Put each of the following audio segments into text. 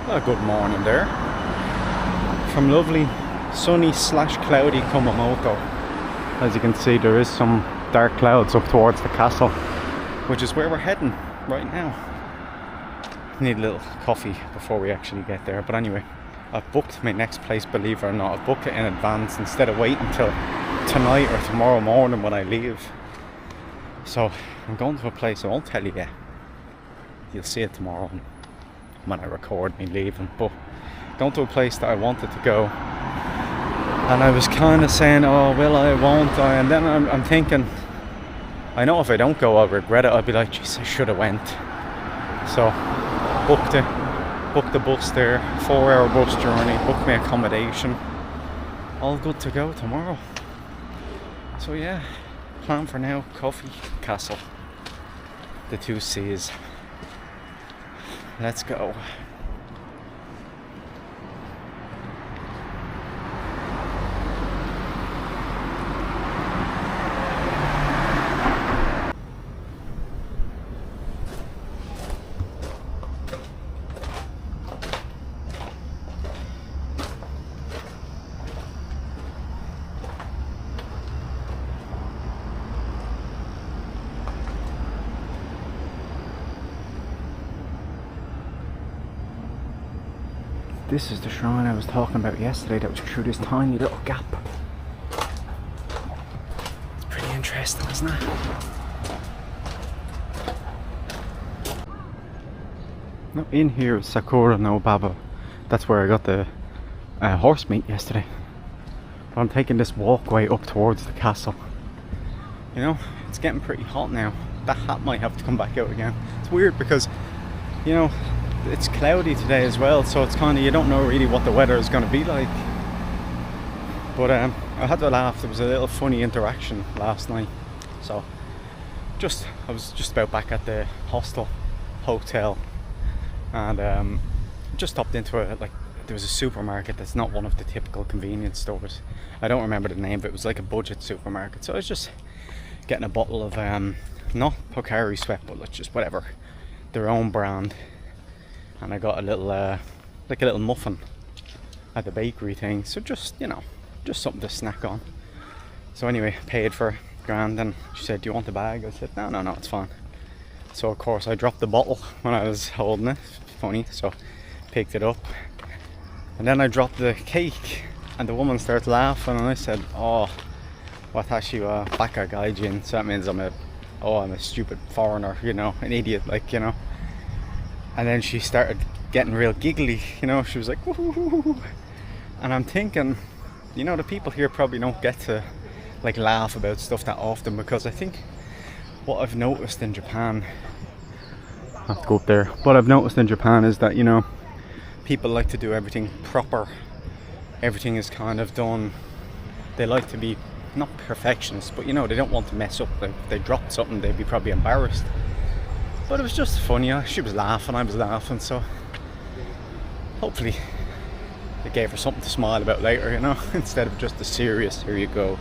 Well, good morning there. From lovely sunny slash cloudy Kumamoto. As you can see, there is some dark clouds up towards the castle, which is where we're heading right now. Need a little coffee before we actually get there, but anyway, I've booked my next place, believe it or not. I've booked it in advance instead of waiting until tonight or tomorrow morning when I leave. So I'm going to a place I won't tell you yet. You'll see it tomorrow when I record me leaving, but going to a place that I wanted to go, and I was kind of saying, oh, will I, won't I, and then I'm thinking, I know if I don't go I'll regret it. I'll be like, jeez, I should have went. So booked the bus there, 4-hour bus journey, booked my accommodation, all good to go tomorrow. So yeah, plan for now, Coffee Castle, the 2 C's. Let's go. This is the shrine I was talking about yesterday that was through this tiny little gap. It's pretty interesting, isn't it? Now in here is Sakura no Baba. That's where I got the horse meat yesterday. But I'm taking this walkway up towards the castle. You know, it's getting pretty hot now. That hat might have to come back out again. It's weird because, you know, it's cloudy today as well, so it's kind of, you don't know really what the weather is going to be like. But I had to laugh. There was a little funny interaction last night. So I was just about back at the hotel, and just stopped into there was a supermarket that's not one of the typical convenience stores. I don't remember the name, but it was like a budget supermarket. So I was just getting a bottle of not Pocari Sweat, but like just whatever, their own brand. And I got a little like a little muffin at the bakery thing, so just, you know, just something to snack on. So anyway, paid for grand, and she said, do you want the bag? I said, no, it's fine. So of course I dropped the bottle when I was holding it. Funny. So picked it up, and then I dropped the cake, and the woman started laughing, and I said, oh, watashi wa baka gaijin. So that means I'm a stupid foreigner, you know, an idiot, like, you know. And then she started getting real giggly, you know, she was like, woo. And I'm thinking, you know, the people here probably don't get to like laugh about stuff that often, because I think what I've noticed in Japan, I have to go up there, what I've noticed in Japan is that, you know, people like to do everything proper. Everything is kind of done, they like to be, not perfectionists, but you know, they don't want to mess up. Like, if they dropped something, they'd be probably embarrassed. But it was just funny. She was laughing, I was laughing, so hopefully it gave her something to smile about later, you know, instead of just the serious, here you go.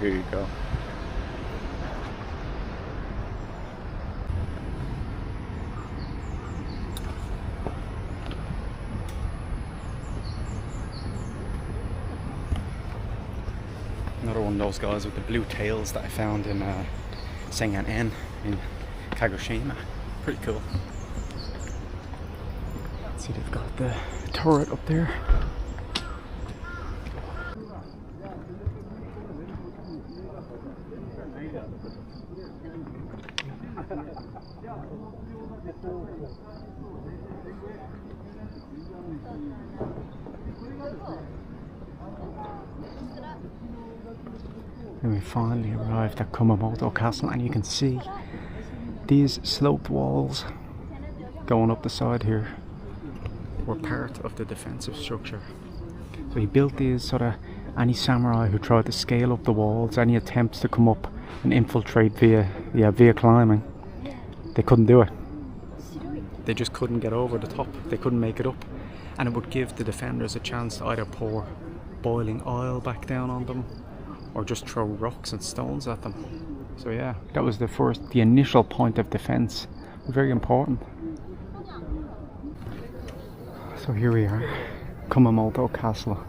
Another one of those guys with the blue tails that I found in Sengan-en in Kagoshima. Pretty cool. See, they've got the turret up there. And we finally arrived at Kumamoto Castle, and you can see these sloped walls going up the side here were part of the defensive structure. So he built these so that any samurai who tried to scale up the walls, any attempts to come up and infiltrate via climbing, they couldn't do it. They just couldn't get over the top. They couldn't make it up, and it would give the defenders a chance to either pour boiling oil back down on them or just throw rocks and stones at them. So yeah, that was the initial point of defense. Very important. So here we are, Kumamoto Castle.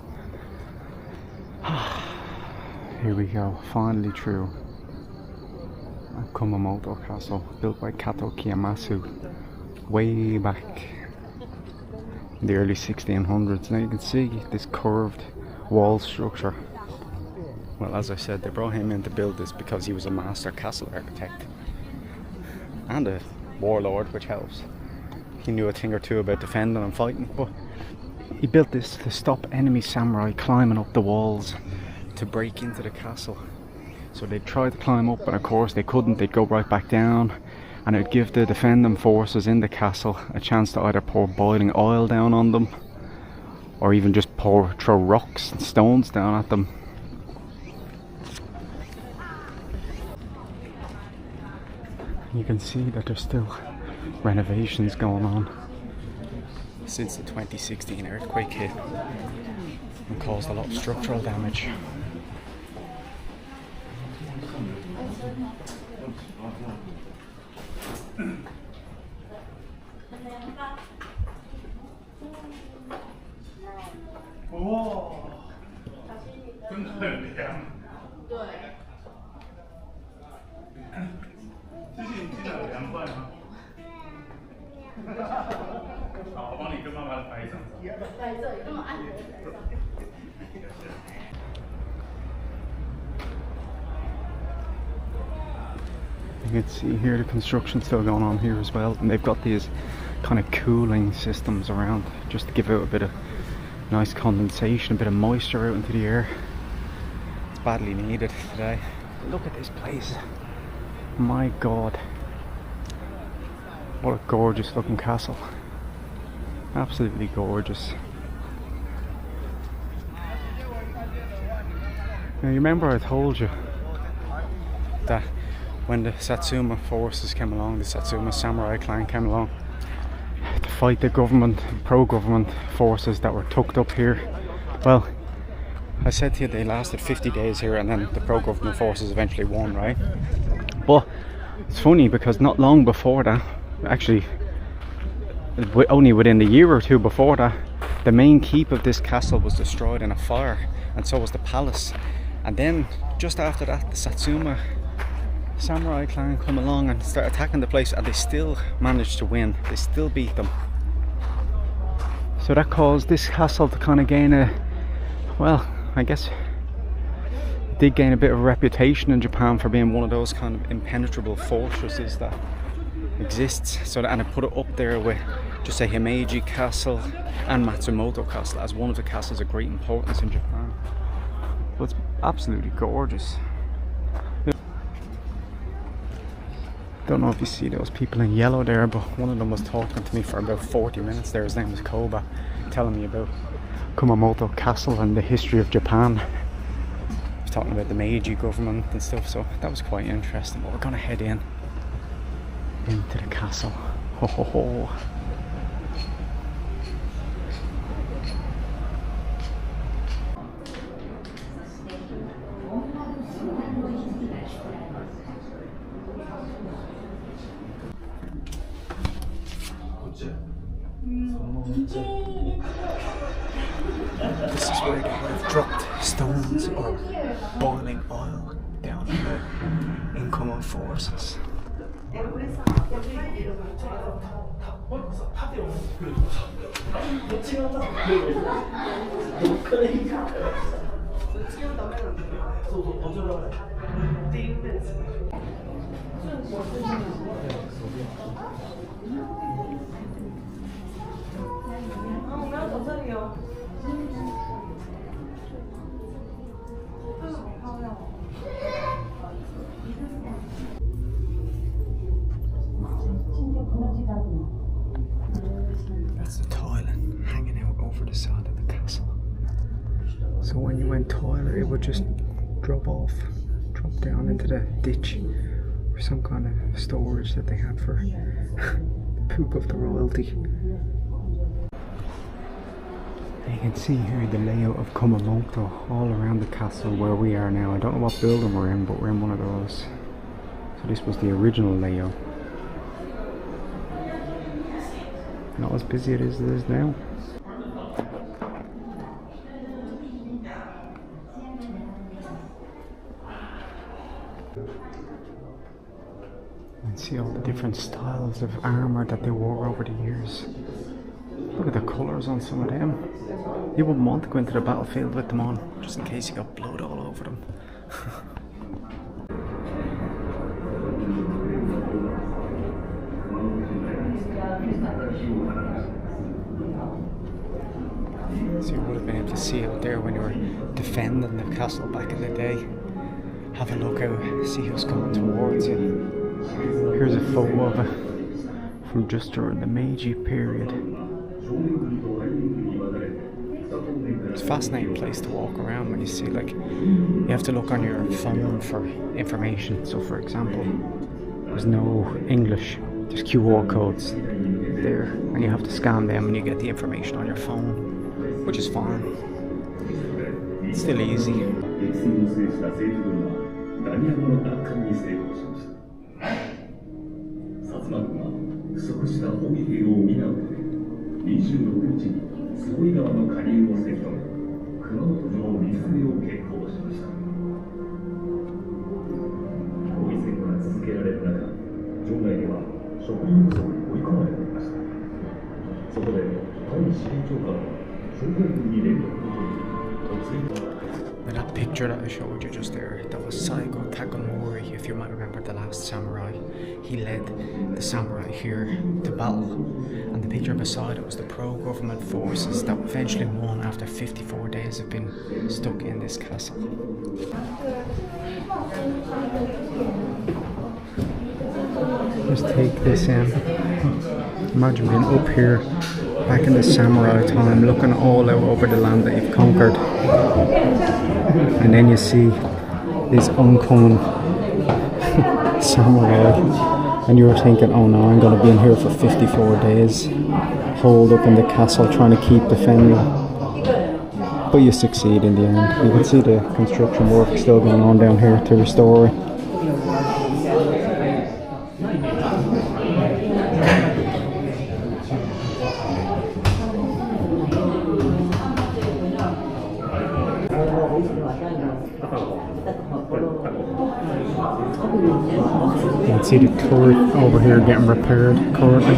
Here we go, finally through Kumamoto Castle, built by Kato Kiyamasu way back in the early 1600s. Now you can see this curved wall structure. Well, as I said, they brought him in to build this because he was a master castle architect and a warlord, which helps. He knew a thing or two about defending and fighting, but he built this to stop enemy samurai climbing up the walls to break into the castle. So they'd try to climb up, and of course they couldn't. They'd go right back down, and it'd give the defending forces in the castle a chance to either pour boiling oil down on them or even just throw rocks and stones down at them. You can see that there's still renovations going on since the 2016 earthquake hit and caused a lot of structural damage. You can see here the construction's still going on here as well, and they've got these kind of cooling systems around just to give out a bit of nice condensation, a bit of moisture out into the air. It's badly needed today. Look at this place. My god. What a gorgeous looking castle. Absolutely gorgeous. Now you remember I told you that when the Satsuma forces came along, the Satsuma samurai clan came along to fight the government, pro-government forces that were tucked up here. Well, I said to you they lasted 50 days here, and then the pro-government forces eventually won, right? But it's funny because not long before that, actually only within a year or two before that, the main keep of this castle was destroyed in a fire, and so was the palace. And then just after that, the Satsuma samurai clan come along and start attacking the place, and they still managed to win. They still beat them. So that caused this castle to kind of gain a, well, I guess it did gain a bit of a reputation in Japan for being one of those kind of impenetrable fortresses that exists. So that, and I put it up there with just say Himeji Castle and Matsumoto Castle as one of the castles of great importance in Japan. But it's absolutely gorgeous. Don't know if you see those people in yellow there, but one of them was talking to me for about 40 minutes there. His name was Koba, telling me about Kumamoto Castle and the history of Japan. He was talking about the Meiji government and stuff, so that was quite interesting. But we're gonna head into the castle. Ho ho ho. This is where they would have dropped stones or boiling oil down on the incoming forces. That's the toilet hanging out over the side of the castle. So when you went toilet, it would just drop down into the ditch or some kind of storage that they had for the poop of the royalty. You can see here the layout of Kumamoto all around the castle where we are now. I don't know what building we're in, but we're in one of those. So this was the original layout. Not as busy as it is now. styles of armour that they wore over the years. Look at the colours on some of them. You wouldn't want to go into the battlefield with them on, just in case you got blood all over them. So you would have been able to see out there when you were defending the castle back in the day. Have a look out, see who's coming towards you. Here's a photo of it from just during the Meiji period. It's a fascinating place to walk around when you see, like, you have to look on your phone for information. So for example, there's no English, there's QR codes there, and you have to scan them and you get the information on your phone, which is fine. It's still easy. And that picture that I showed you just there, that was Saigo Takamori, if you might remember, the last samurai. He led the samurai here to battle, and the picture beside it was the pro-government forces that eventually won after 54 days of being stuck in this castle. Just take this in. Imagine being up here back in the samurai time, looking all out over the land that you've conquered, and then you see these oncoming samurai, and you're thinking, oh no, I'm going to be in here for 54 days, holed up in the castle trying to keep defending. But you succeed in the end. You can see the construction work still going on down here to restore it. You can see the turret over here getting repaired currently.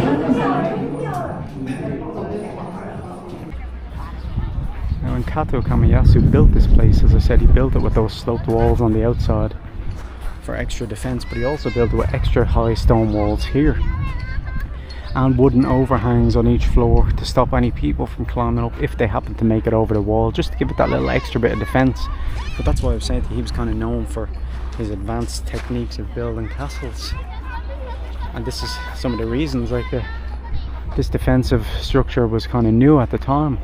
Now when Kato Kamiyasu built this place, as I said, he built it with those sloped walls on the outside for extra defence, but he also built it with extra high stone walls here and wooden overhangs on each floor to stop any people from climbing up if they happen to make it over the wall, just to give it that little extra bit of defence. But that's why I was saying that he was kind of known for his advanced techniques of building castles, and this is some of the reasons. Like this defensive structure was kind of new at the time.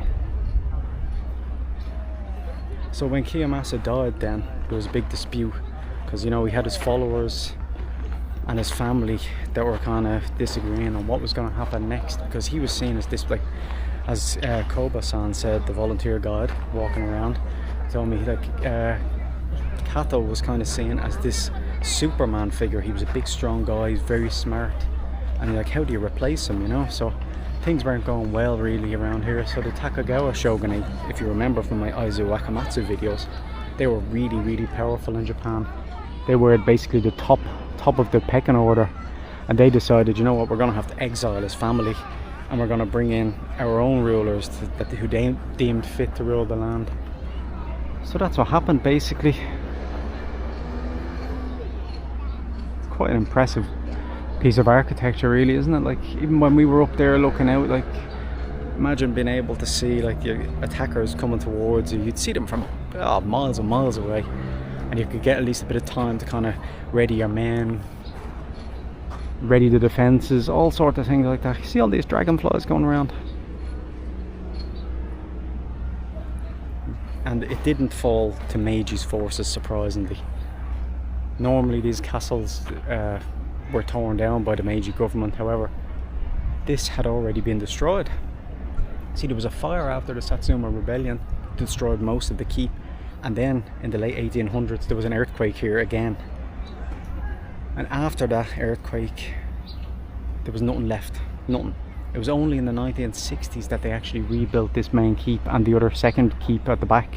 So when Kiyomasa died, then there was a big dispute, because, you know, he had his followers and his family that were kind of disagreeing on what was going to happen next, because he was seen as this, like, as Koba-san said, the volunteer guide walking around told me, like, Kato was kind of seen as this Superman figure. He was a big strong guy, he's very smart, and like, how do you replace him, you know? So things weren't going well really around here. So the Takagawa shogunate, if you remember from my Aizu Wakamatsu videos, they were really, really powerful in Japan. They were basically the top of the pecking order, and they decided, you know what, we're going to have to exile his family, and we're going to bring in our own rulers who they deemed fit to rule the land. So that's what happened basically. It's quite an impressive piece of architecture really, isn't it? Like, even when we were up there looking out, like, imagine being able to see, like, your attackers coming towards you. You'd see them from miles and miles away, and you could get at least a bit of time to kind of ready your men, ready the defences, all sorts of things like that. You see all these dragonflies going around. And it didn't fall to Meiji's forces, surprisingly. Normally these castles were torn down by the Meiji government. However, this had already been destroyed. See, there was a fire after the Satsuma rebellion, destroyed most of the keep, and then in the late 1800s there was an earthquake here again, and after that earthquake there was nothing left, nothing. It was only in the 1960s that they actually rebuilt this main keep and the other second keep at the back.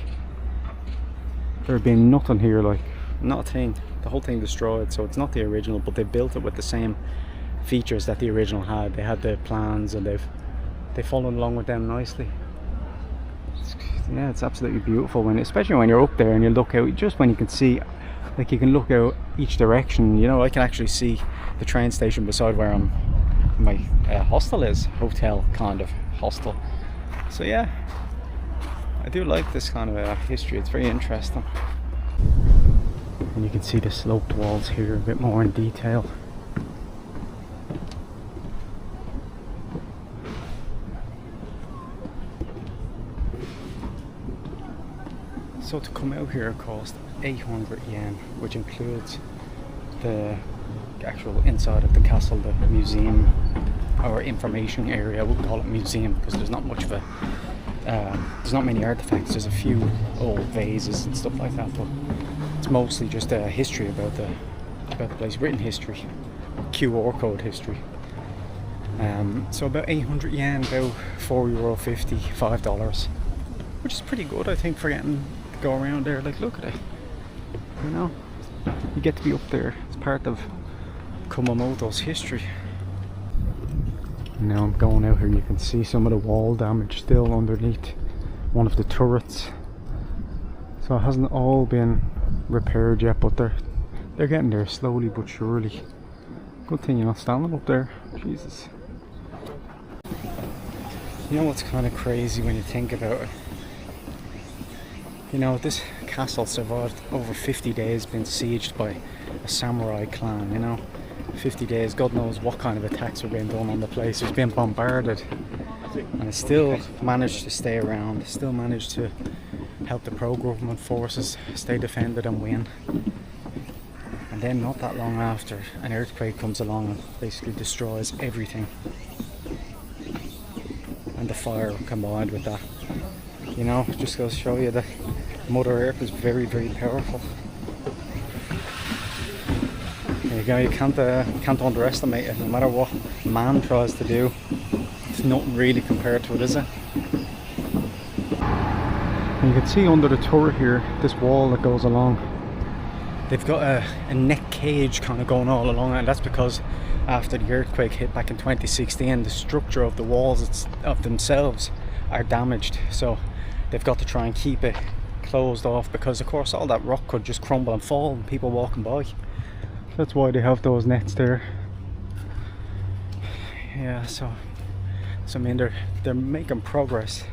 There had been nothing here, like, not a thing. The whole thing destroyed, so it's not the original, but they built it with the same features that the original had. They had the plans, and they've followed along with them nicely. Yeah, it's absolutely beautiful when, especially when you're up there and you look out, just when you can see, like you can look out each direction. You know, I can actually see the train station beside where my hostel is, hotel kind of hostel. So yeah, I do like this kind of history. It's very interesting. And you can see the sloped walls here a bit more in detail. So to come out here cost 800 yen, which includes the actual inside of the castle, the museum or information area. I wouldn't call it museum because there's not much of a there's not many artifacts. There's a few old vases and stuff like that, but it's mostly just history about the place, written history, QR code history. So about 800 yen, about €4.50, $5, which is pretty good, I think, for getting to go around there. Like, look at it, you know, you get to be up there. It's part of Kumamoto's history. Now I'm going out here, you can see some of the wall damage still underneath one of the turrets. So it hasn't all been repaired yet, but they're getting there slowly but surely. Good thing you're not standing up there, Jesus. You know what's kind of crazy when you think about it? You know, this castle survived over 50 days being sieged by a samurai clan, you know. 50 days, God knows what kind of attacks were being done on the place. It's been bombarded, and it still managed to stay around. It still managed to help the pro-government forces stay defended and win. And then not that long after, an earthquake comes along and basically destroys everything. And the fire combined with that, you know, just goes to show you that Mother Earth is very, very powerful. There you go, you can't underestimate it. No matter what man tries to do, it's not really compared to it, is it? And you can see under the turret here, this wall that goes along, they've got a net cage kind of going all along it, and that's because after the earthquake hit back in 2016, the structure of the walls of themselves are damaged, so they've got to try and keep it closed off, because of course all that rock could just crumble and fall and people walking by. That's why they have those nets there. Yeah, so I mean, they're making progress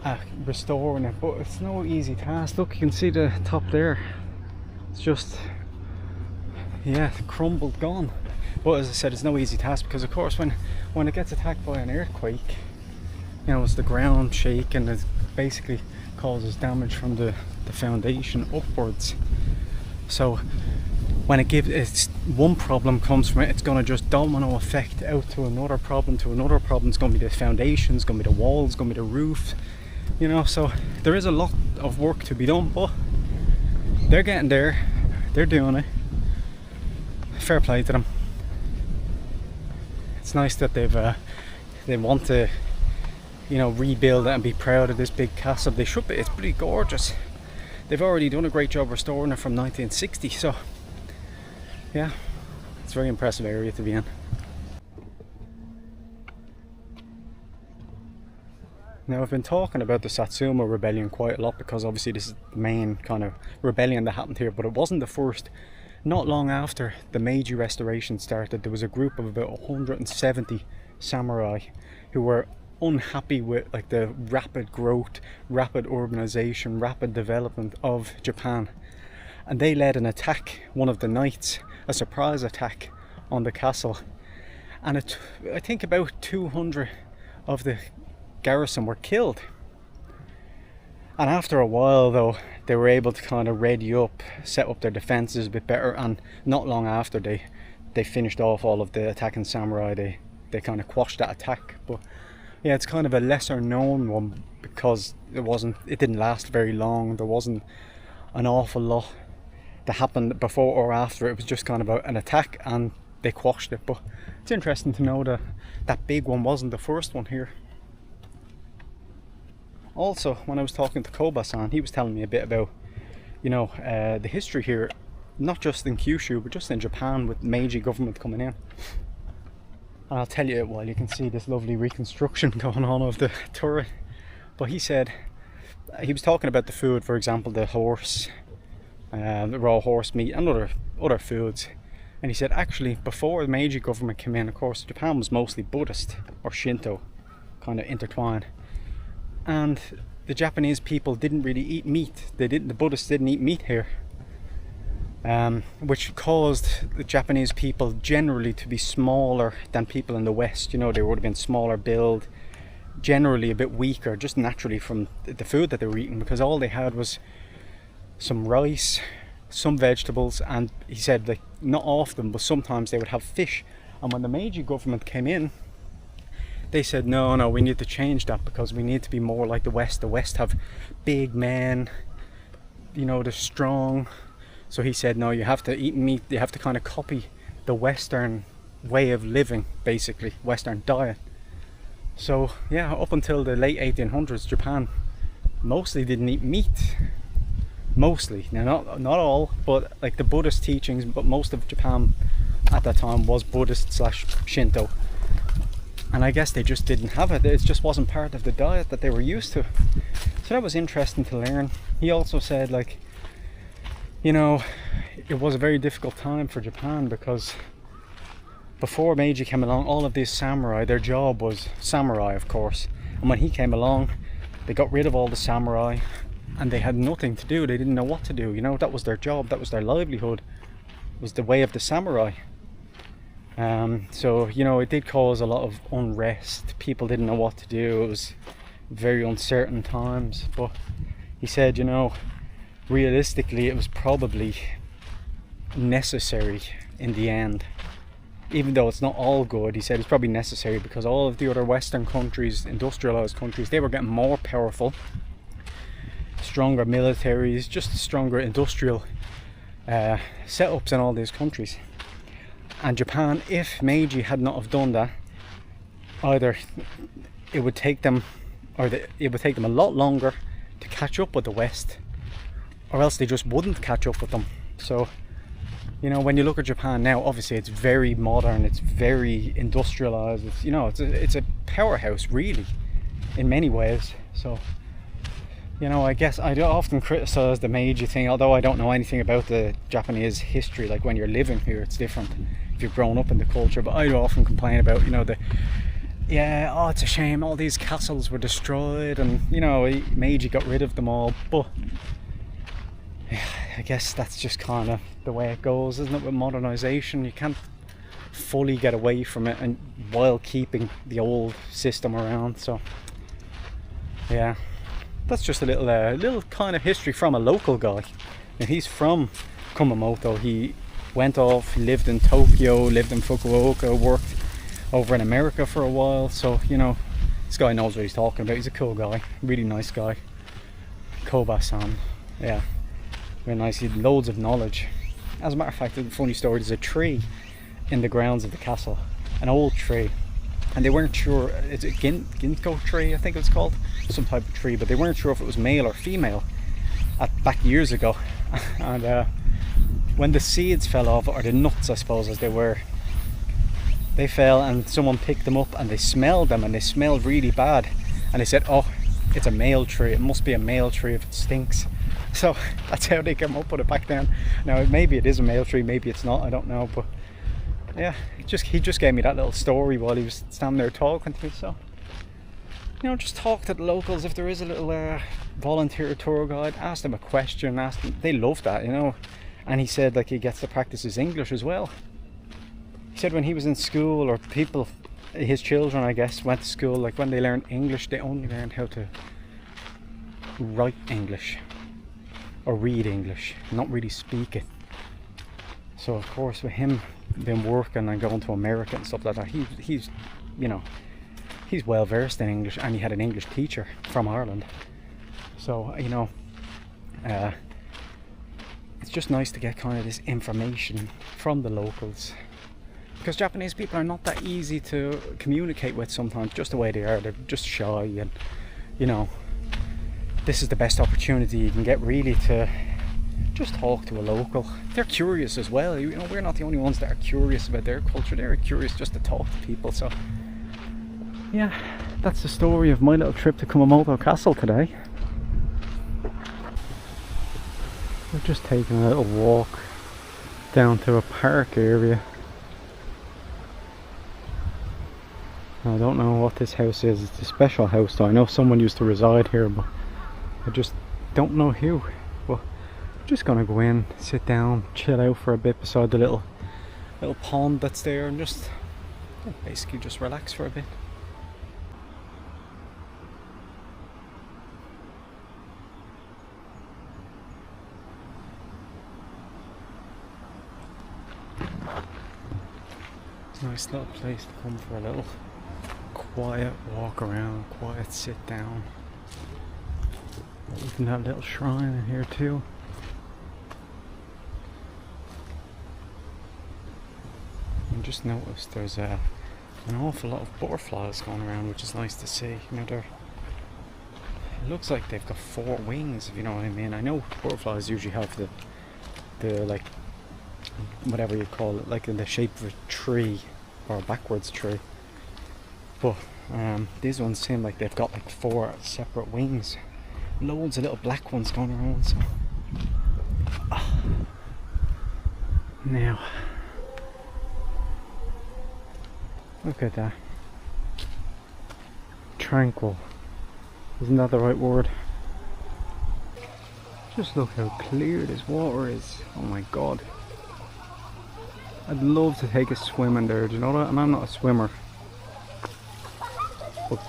at restoring it, but it's no easy task. Look, you can see the top there. It's just, yeah, crumbled, gone. But as I said, it's no easy task, because of course when it gets attacked by an earthquake, you know, it's the ground shaking, it basically causes damage from the foundation upwards. So when it's one problem comes from it, it's going to just domino effect out to another problem, to another problem. It's going to be the foundations, it's going to be the walls, it's going to be the roof, you know. So there is a lot of work to be done, but they're getting there, they're doing it. Fair play to them. It's nice that they want to, you know, rebuild it and be proud of this big castle. They should be. It's pretty gorgeous. They've already done a great job restoring it from 1960, so yeah, it's a very impressive area to be in. Now, I've been talking about the Satsuma rebellion quite a lot, because obviously this is the main kind of rebellion that happened here, but it wasn't the first. Not long after the Meiji Restoration started, there was a group of about 170 samurai who were unhappy with like the rapid growth, rapid urbanization, rapid development of Japan, and they led an attack one of the nights, a surprise attack on the castle, and I think about 200 of the garrison were killed. And after a while though, they were able to kind of ready up, set up their defenses a bit better, and not long after they finished off all of the attacking samurai. They kind of quashed that attack. But yeah, it's kind of a lesser known one, because it didn't last very long. There wasn't an awful lot that happened before or after. It was just kind of an attack and they quashed it. But it's interesting to know that that big one wasn't the first one here. Also, when I was talking to Koba-san, he was telling me a bit about, you know, the history here. not just in Kyushu, but just in Japan, with Meiji government coming in. And I'll tell you it while you can see this lovely reconstruction going on of the turret. But he said, he was talking about the food, for example, the horse, the raw horse meat and other foods. And he said, actually, before the Meiji government came in, of course, Japan was mostly Buddhist or Shinto, kind of intertwined. And the Japanese people didn't really eat meat. The Buddhists didn't eat meat here. Which caused the Japanese people generally to be smaller than people in the West. You know, they would have been smaller build, generally a bit weaker, just naturally from the food that they were eating, because all they had was some rice, some vegetables, and he said, like, not often, but sometimes they would have fish. And when the Meiji government came in, they said, no, we need to change that, because we need to be more like the West. The West have big men, you know, they're strong. So he said, no, you have to eat meat, you have to kind of copy the Western way of living, basically, Western diet. So yeah, up until the late 1800s, Japan mostly didn't eat meat. Mostly, now not all, but like the Buddhist teachings, but most of Japan at that time was Buddhist / Shinto. And I guess they just didn't have it. It just wasn't part of the diet that they were used to. So that was interesting to learn. He also said, like, you know, it was a very difficult time for Japan, because before Meiji came along, all of these samurai, their job was samurai, of course. And when he came along, they got rid of all the samurai and they had nothing to do. They didn't know what to do. You know, that was their job, that was their livelihood, was the way of the samurai. So, you know, it did cause a lot of unrest. People didn't know what to do. It was very uncertain times. But he said, you know, realistically, it was probably necessary in the end. Even though it's not all good, he said it's probably necessary, because all of the other Western countries, industrialized countries, they were getting more powerful, stronger militaries, just stronger industrial setups in all these countries. And Japan, if Meiji had not have done that, either it would take them, it would take them a lot longer to catch up with the West, or else they just wouldn't catch up with them. So, you know, when you look at Japan now, obviously it's very modern, it's very industrialized, it's, you know, it's a powerhouse, really, in many ways. So, you know, I guess I often criticize the Meiji thing, although I don't know anything about the Japanese history. Like, when you're living here, it's different if you've grown up in the culture. But I often complain about, you know, it's a shame all these castles were destroyed, and, you know, Meiji got rid of them all. But I guess that's just kind of the way it goes, isn't it? With modernization, you can't fully get away from it, and while keeping the old system around. So yeah, that's just a little kind of history from a local guy. And he's from Kumamoto. He went off, lived in Tokyo, lived in Fukuoka, worked over in America for a while. So, you know, this guy knows what he's talking about. He's a cool guy, really nice guy. Koba-san, yeah, very nice. He had loads of knowledge. As a matter of fact, a funny story, there's a tree in the grounds of the castle, an old tree, and they weren't sure, it's a ginkgo tree, I think it's called, some type of tree, but they weren't sure if it was male or female back years ago. And when the seeds fell off, or the nuts, I suppose, as they fell, and someone picked them up and they smelled them, and they smelled really bad, and they said, oh, it's a male tree, it must be a male tree if it stinks. So that's how they came up with it back then. Now maybe it is a male tree, maybe it's not, I don't know. But yeah, he just gave me that little story while he was standing there talking to me. So, you know, just talk to the locals. If there is a little volunteer tour guide, ask them a question, ask them. They love that, you know. And he said, like, he gets to practice his English as well. He said when he was in school, or people, his children, I guess, went to school, like, when they learned English, they only learned how to write English or read English, not really speak it. So of course, with him been working and going to America and stuff like that, he's you know, he's well versed in English, and he had an English teacher from Ireland. So, you know, it's just nice to get kind of this information from the locals, because Japanese people are not that easy to communicate with sometimes, just the way they are. They're just shy, and, you know, this is the best opportunity you can get, really, to just talk to a local. They're curious as well. You know, we're not the only ones that are curious about their culture. They're curious just to talk to people. So yeah, that's the story of my little trip to Kumamoto Castle today. We're just taking a little walk down to a park area. I don't know what this house is. It's a special house, so I know someone used to reside here, but I just don't know who. Well, I'm just gonna go in, sit down, chill out for a bit beside the little pond that's there, and just basically just relax for a bit. Nice little place to come for a little quiet walk around, quiet sit down. Even that little shrine in here too. And just noticed there's an awful lot of butterflies going around, which is nice to see. You know, it looks like they've got 4 wings, if you know what I mean. I know butterflies usually have the like, whatever you call it, like in the shape of a tree or a backwards tree. But these ones seem like they've got like 4 separate wings. Loads of little black ones going around. So now look at that. Tranquil. Isn't that the right word? Just look how clear this water is. Oh my god. I'd love to take a swim in there, do you know that? And I'm not a swimmer. But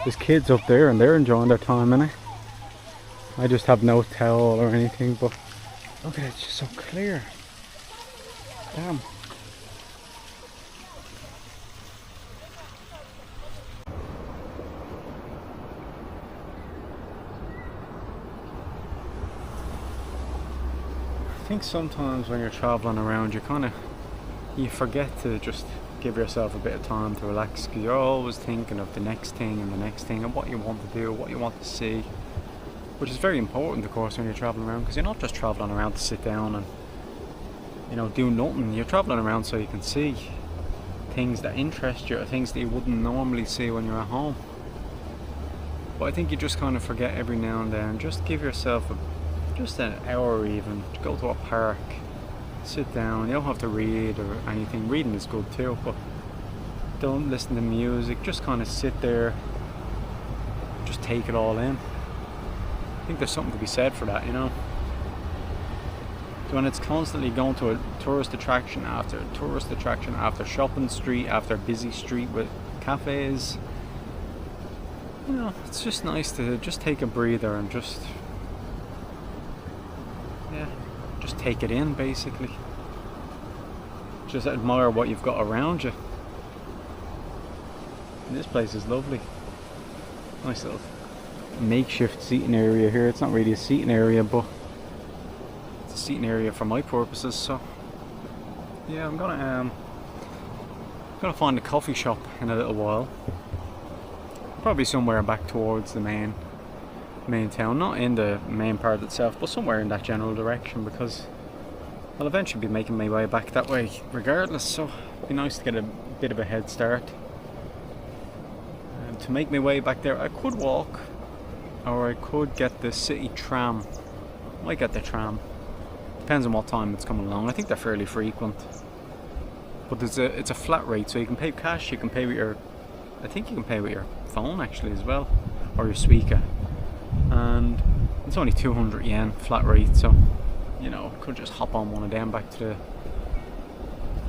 there's kids up there and they're enjoying their time, innit? I just have no towel or anything, but look at it, it's just so clear. Damn. I think sometimes when you're traveling around, you forget to just give yourself a bit of time to relax, because you're always thinking of the next thing and the next thing and what you want to do, what you want to see, which is very important, of course, when you're traveling around, because you're not just traveling around to sit down and, you know, do nothing. You're traveling around so you can see things that interest you, or things that you wouldn't normally see when you're at home. But I think you just kind of forget every now and then. Just give yourself just an hour even, to go to a park, sit down. You don't have to read or anything. Reading is good too, but don't listen to music. Just kind of sit there, just take it all in. I think there's something to be said for that, you know. When it's constantly going to a tourist attraction after shopping street after busy street with cafes, you know, it's just nice to just take a breather and just take it in, basically. Just admire what you've got around you. And this place is lovely. Nice little makeshift seating area here. It's not really a seating area, but it's a seating area for my purposes. So yeah, I'm gonna find a coffee shop in a little while. Probably somewhere back towards the main town, not in the main part itself, but somewhere in that general direction, because I'll eventually be making my way back that way regardless. So it'd be nice to get a bit of a head start. And to make my way back there, I could walk, or I could get the city tram. I might get the tram. Depends on what time it's coming along. I think they're fairly frequent. But it's a flat rate, so you can pay cash, you can pay with your, I think you can pay with your phone actually as well, or your Suica. And it's only 200 yen flat rate, so you know, could just hop on one of them back to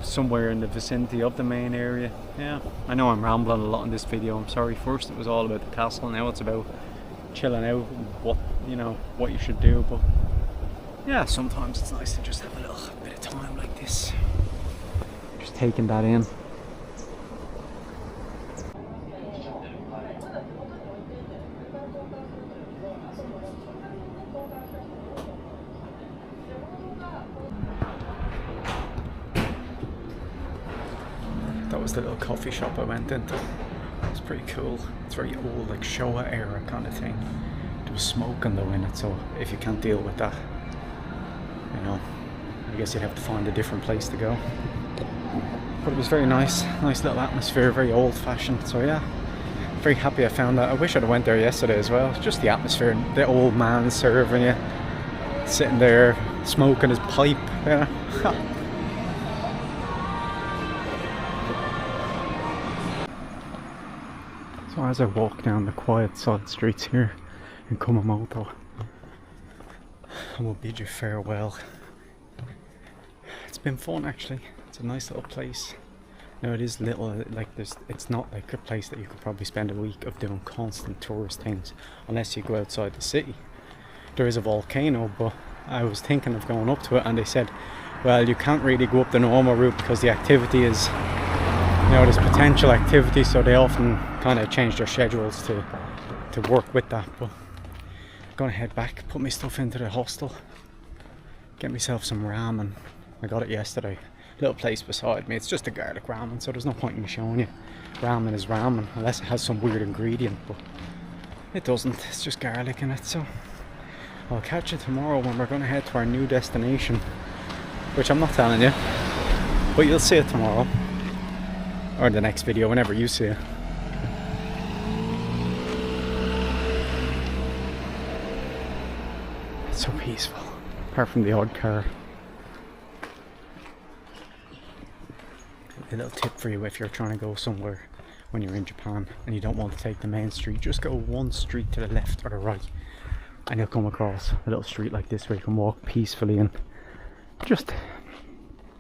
somewhere in the vicinity of the main area. Yeah, I know I'm rambling a lot in this video, I'm sorry. First it was all about the castle, now it's about chilling out, what you should do. But yeah, sometimes it's nice to just have a little bit of time like this, just taking that in. That was the little coffee shop I went into. It's pretty cool. It's very old, like Showa-era kind of thing. There was smoke though in it, so if you can't deal with that, you know, I guess you'd have to find a different place to go. But it was very nice little atmosphere, very old fashioned. So yeah, very happy I found that. I wish I'd have went there yesterday as well. Just the atmosphere, the old man serving you, sitting there smoking his pipe, you know. So as I walk down the quiet side streets here in Kumamoto, I will bid you farewell. It's been fun actually. It's a nice little place. No, it is little, like it's not like a place that you could probably spend a week of doing constant tourist things unless you go outside the city. There is a volcano, but I was thinking of going up to it and they said, well, you can't really go up the normal route because the activity is, you know, there's potential activity, so they often kind of change their schedules to work with that. But I'm gonna head back, put my stuff into the hostel, get myself some ramen. I got it yesterday. Little place beside me. It's just a garlic ramen, so there's no point in me showing you. Ramen is ramen, unless it has some weird ingredient, but it doesn't. It's just garlic in it. So I'll catch you tomorrow when we're going to head to our new destination, which I'm not telling you, but you'll see it tomorrow, or the next video, whenever you see it. It's so peaceful, apart from the odd car. A little tip for you if you're trying to go somewhere when you're in Japan and you don't want to take the main street, just go one street to the left or the right and you'll come across a little street like this where you can walk peacefully and just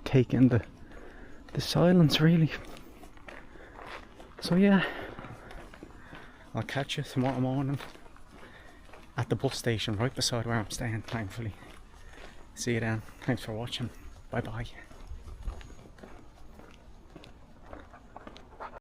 take in the silence really. So yeah, I'll catch you tomorrow morning at the bus station right beside where I'm staying, thankfully. See you then. Thanks for watching. Bye bye.